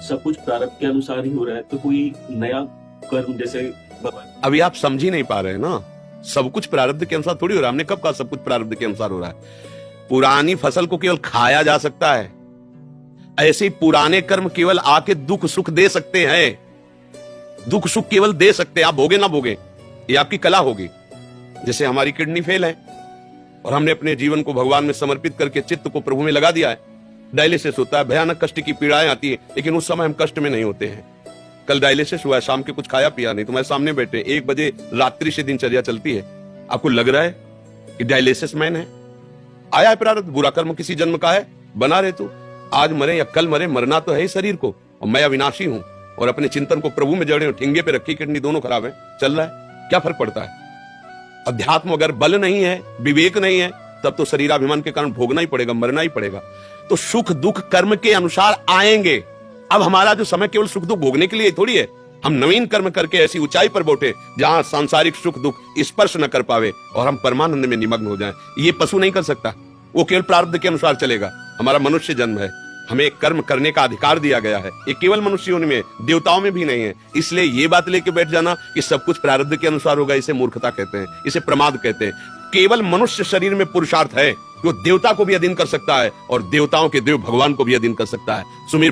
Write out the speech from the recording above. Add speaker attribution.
Speaker 1: सब कुछ प्रारब्ध के अनुसार ही हो रहा है, तो कोई नया कर्म जैसे भगवान।
Speaker 2: अभी आप समझ ही नहीं पा रहे हैं ना, सब कुछ प्रारब्ध के अनुसार थोड़ी हो रहा है। हमने कब कहा सब कुछ प्रारब्ध के अनुसार हो रहा है? पुरानी फसल को केवल खाया जा सकता है, ऐसे ही पुराने कर्म केवल आके दुख सुख दे सकते हैं। दुख सुख केवल दे सकते हैं, आप भोगे ना भोगे, ये आपकी कला होगी। जैसे हमारी किडनी फेल है और हमने अपने जीवन को भगवान में समर्पित करके चित्त को प्रभु में लगा दिया है, डायलिसिस होता है, भयानक कष्ट की पीड़ाएं आती है, लेकिन उस समय हम कष्ट में नहीं होते हैं। कल डायलिसिस हुआ है, शाम के कुछ खाया पिया नहीं, तुम्हारे सामने बैठे, 1 बजे रात्रि से दिनचर्या चलती है। आपको लग रहा है कि डायलिसिस मैन है? आया है प्रारब्ध, बुरा कर्म किसी जन्म का है, बना रहे तू, आज मरे या कल मरे, मरना तो है ही शरीर को। और मैं अविनाशी हूं और अपने चिंतन को प्रभु में जड़े, ठिंगे पे रखी किडनी दोनों खराब है, चल रहा है, क्या फर्क पड़ता है? अध्यात्म अगर बल नहीं है, विवेक नहीं है, तब तो शरीराभिमान के कारण भोगना ही पड़ेगा, मरना ही पड़ेगा। तो सुख दुख कर्म के अनुसार आएंगे। अब हमारा जो समय केवल सुख दुख भोगने के लिए थोड़ी है, हम नवीन कर्म करके ऐसी ऊंचाई पर बैठे जहां सांसारिक सुख दुख स्पर्श न कर पावे और हम परमानंद में निमग्न हो जाएं। ये पशु नहीं कर सकता, वो केवल प्रारब्ध के अनुसार चलेगा। हमारा मनुष्य जन्म है, हमें कर्म करने का अधिकार दिया गया है, ये केवल मनुष्यों में, देवताओं में भी नहीं है। इसलिए ये बात लेके बैठ जाना कि सब कुछ प्रारब्ध के अनुसार होगा, इसे मूर्खता कहते हैं, इसे प्रमाद कहते हैं। केवल मनुष्य शरीर में पुरुषार्थ है, जो देवता को भी अधीन कर सकता है और देवताओं के देव भगवान को भी अधीन कर सकता है। सुमीर